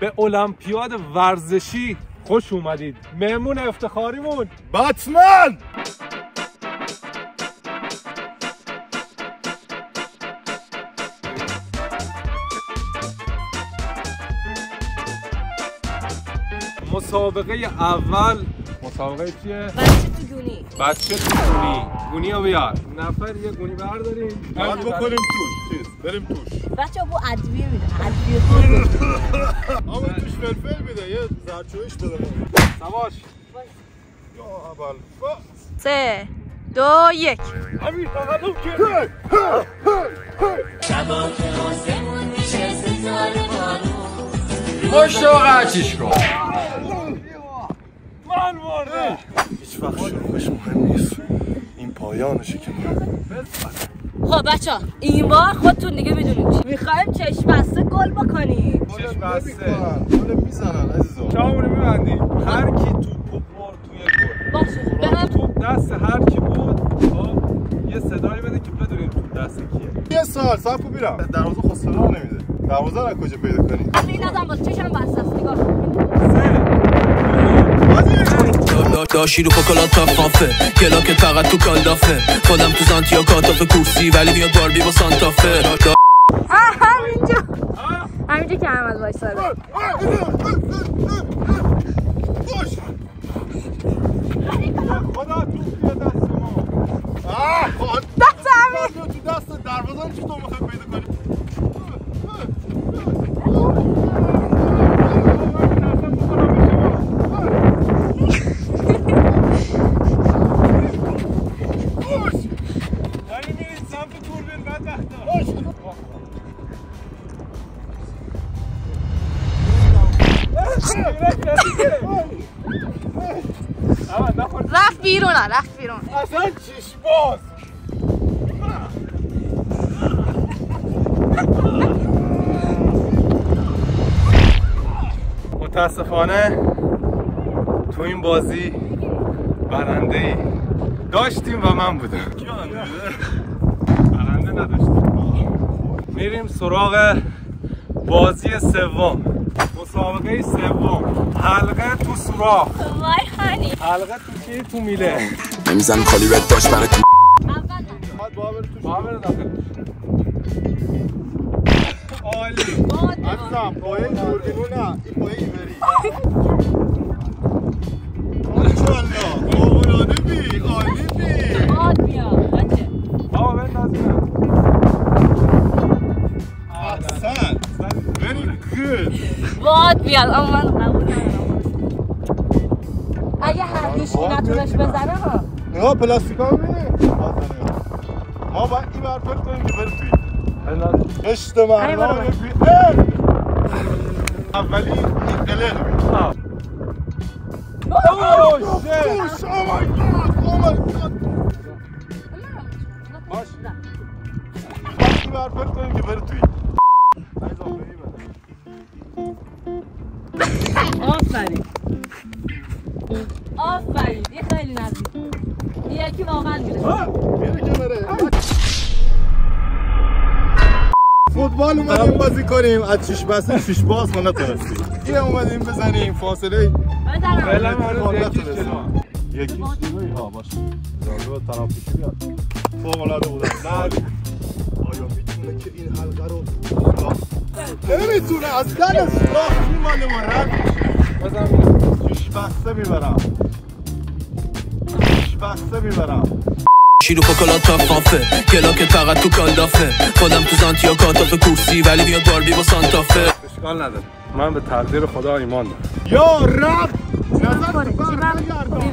به المپیاد ورزشی خوش اومدید. مهمون افتخاریمون بتمن. مسابقه اول مسابقه چیه؟ بچه تو گونی. بچه تو گونی. گونی رو بیار. نفر یه گونی برداریم. باید بکنیم توش. بریم توش. بچه بو ادویه میده. ادویه خود. اما توش فلفل میده. یه زرچوبش بده. سواش. یا اول. 3 2 1. همین تقدم کرد. شبا که آسمون میشه ستاره بارون. مشت و قچیش کن. من مردم. هیچ وقت شروعش مهم نیست. این پایانشه که خب بچه ها این بار خودتون دیگه میدونید چی میخوایم. چشم بسته گل بکنیم. چشم بسته. گل میزنن عزیزم. چاهمونو میبندیم. هر کی توپو برد توی گل. باشه برم. توپ دست هر کی بود. خب یه صدایی بده که بدونیم توپ دست کیه. یه سال صاحبو میرم. دروازه خسته راه نمیده. دروازه رو کجا پیدا کنی؟ این نظام باز چشم بسته است. نگاه داشی رو شکلات کافه کلاکت فقط تو کالدافه خودم تو سانتیا کاتاف کورسی ولی میاد باربی با سانتافه همینجا که احمد وایساده. خدا توپ بیاد دست ما. دست همین تو دست دروازه رو چطور میخوای پیدا کنی؟ رفت بیرون. اصلا چیش باز. متاسفانه تو این بازی برنده‌ای داشتیم و من بودم. برنده نداشتیم. میریم سراغ بازی سوم. مسابقه سوم. حلقه تو سوراخ. وای خانی. حلقه تو چی؟ تو میله. نمیزن خالی رد داشت برای تو بابر داخل. عالی. عزیزم پایه دوربینو نه. این پایه ایبری. ماشاءالله. آقایانه بی. عالی بی. باد بیا بچه. بابا بندازیم. احسن. Very good. باد بیاد. اما من قبول ندارم. اگه هر هیچی نتونش بزنه ها. نگاه پلاستیکا رو ببین. ما باید این برپل کنیم که بره توی. عشق مردان توی. اولی این قلق بید. اوش. Oh my god. باش. این برپل کنیم که بره توی. آفرین. یه خیلی نزدیک. یکی واقعا میره. میره که بره. فوتبال اومدیم بازی کنیم. از چیش بسته شیش باز ما نتونستیم. این اومدیم بزنیم فاصله. بزنم. فعلا هنوز یکیش جلو. یکیش جلوی ها باشه. جالبه ترافیکی بیاد. فوق‌العاده بودن. آیا میتونه که این حلقه رو نمیتونه از در سوراخ میمانه و رد میشه. بزن. شیش بسته میبرم. شیش بسته میبرم. شیرو شکلات کافه کلاکت فقط تو کالدافه خودم تو سانتیا کاتاف کورسی ولی میاد باربی با سانتافه. اشکال نداره. من به تقدیر خدا ایمان دارم. یا رب نظر تو برگردم.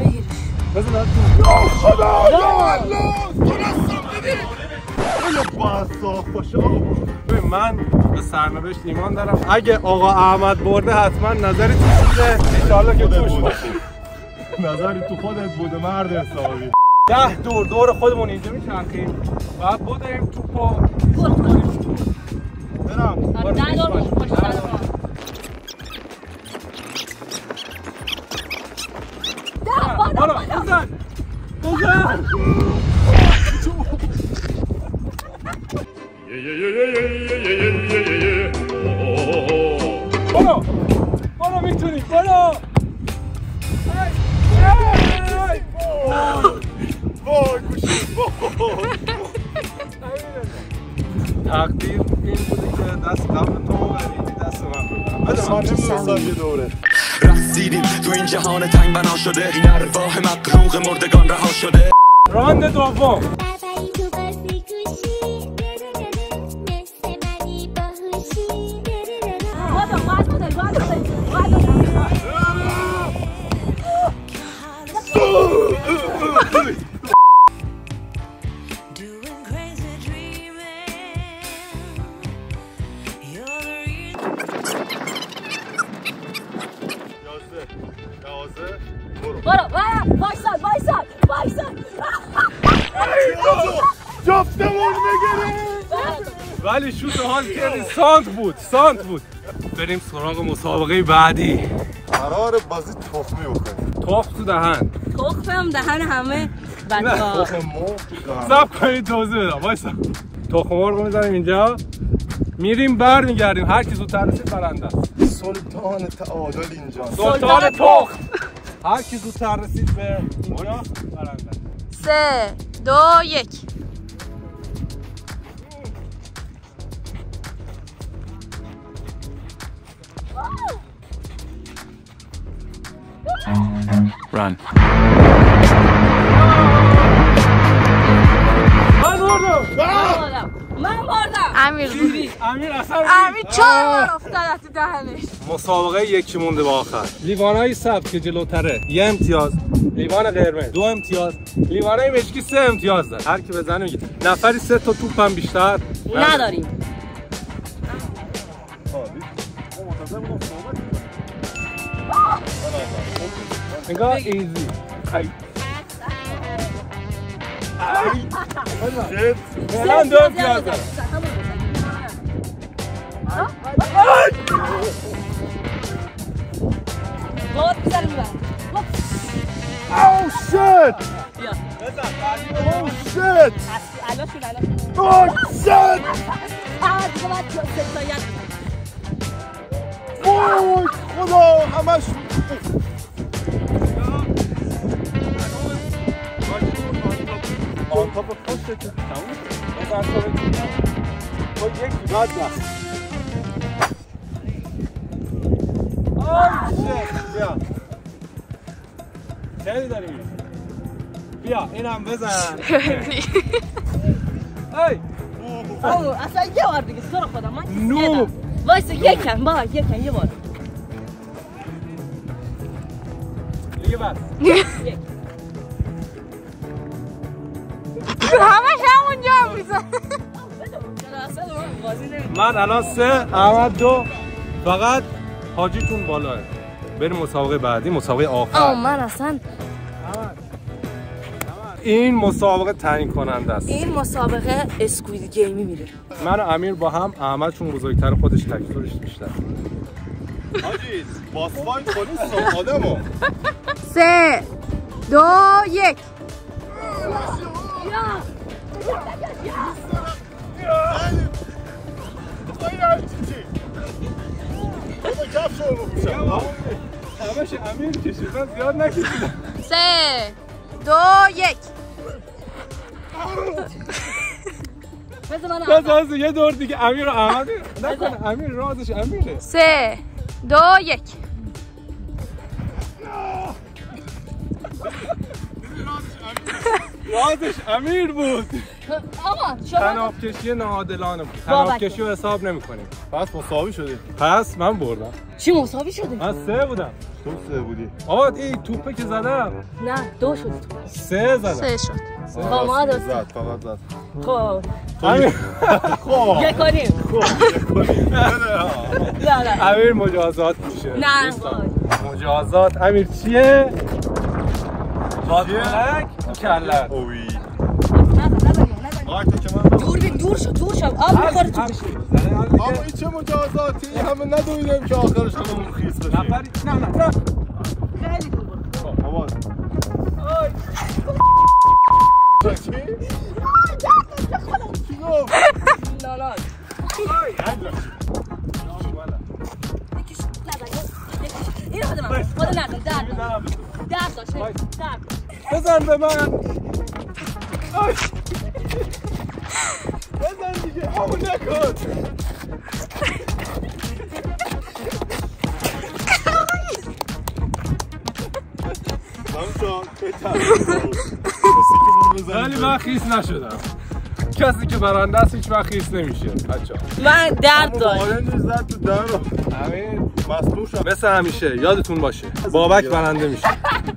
بزن. یا خدا یا الله تونستم ببین. باید صاف باشه. ببین من به سرنوشت ایمان دارم. اگه آقا احمد برده حتما نظری تو بوده. انشالله که توش باشه. نظری تو خودت بوده مرد حسابی. 10 دور خودمون اینجا میچرخیم و بودیم توپو برم. نه دور پشت سر ما. برو بزن. برو. برو میتونی برو. وای گوشی وای. تقدیر این بوده که دست قبل تو ببری دست من. بده من نمیدونستم یه دوره. رسیدیم تو این جهان تنگ بنا شده، این ارواح مقروق مردگان رها شده. راند دوم. جفتمون میگیریم. ولی شوت حال کردی سانت بود. بریم سراغ مسابقه بعدی. قرار بازی تخمی بکنیم. تخم تو دهن. تخمم دهن همه بچه‌ها. تخم مرغ. صبر کنید توضیح بدم. وایسا. تخم مرغ میذاریم اینجا. میریم برمیگردیم. هر کی زودتر رسید برنده است. سلطان تعادل اینجا. سلطان تخم. هر کی زودتر رسید به اینجا برنده. 3 2 1 Run. من بردم. امیر چهار بار افتاد تو دهنش. مسابقه یکی مونده به آخر. لیوانای سبز که جلوتره 1 امتیاز، لیوان قرمز 2 امتیاز، لیوانای مشکی 3 امتیاز داره. هر کی بزنه میگه. نفری 3 تا توپ هم بیشتر نداریم. نگاه ایزی. الان 2 امتیاز داره. گل بزنیم بر. Oh shit! بیا. Oh shit! الان Oh shit! دیگه باید ستایت. وای خدا همش آن تاپ پشت تموم بزن تو یک بعد بس آی شت بیا چه داریم بیا اینم بزن ای اصلا یه بار دیگه سر خودم من نو وایس یکم یه بار دیگه بس همش همونجا میزن من الان 3 احمد 2 فقط حاجیتون بالاه بریم مسابقه بعدی مسابقه آخر من اصلا این مسابقه تعیین کننده است این مسابقه اسکوید گیمی میره من و امیر با هم احمد چون بزرگتر خودش تکثرش بیشتر حاجی باسوان پلیس آدمو 3 2 1 همش امیر کشیدن زیاد نکشیدن 3 2 1 بذار یه دور دیگه امیر و احمد نکنه امیر رازش امیره 3 2 1 رازش امیر بود آقا شما تناب کشی ناعادلانه بود تناب کشی رو حساب نمی کنیم پس مساوی شدی پس من بردم چی مساوی شده؟ من 3 بودم تو 3 بودی آقا این توپه که زدم نه 2 شد 3 زدم 3 شد ما زد فقط زد خب امیر خب یک کنیم نه امیر مجازات میشه نه مجازات امیر چیه؟ بادملک کلت اوی دور شد آب میخوره تو بشه آقا این چه مجازاتی همه ندویدیم که آخرش همون خیس بشیم نفری نه خیلی دور برو بابا چی؟ چی گفت؟ نه خدا نکن درد داشته درد بزن به من. بزن دیگه آمو نکن. همچنان ولی من خیس نشدم. کسی که برنده است هیچ وقت خیس نمیشه بچه ها. من درد داشت زد تو در رو همین مصدوم شد. مثل همیشه یادتون باشه بابک برنده میشه.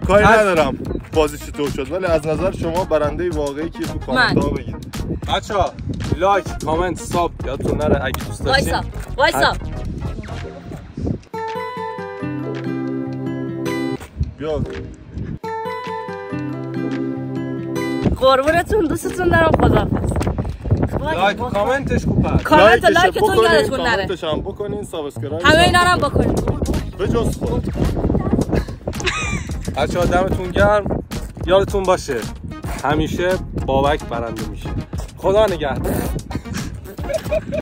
کاری ندارم بازی چطور شد، ولی از نظر شما برنده واقعی که تو کامنت ها بگید. بچه ها لایک کامنت ساب یادتون نره اگه دوست داشتین. وایسا بیا قربونتون دوستتون دارم خداحافظ. لایک کامنتش خوبه. کامنت لایکتون یادتون نره. کامنتش هم بکنین، سابسکرایب همه اینا رو هم بکنین به جز خود. بچه ها دمتون گرم. یادتون باشه همیشه بابک برنده میشه. خدا نگهدار.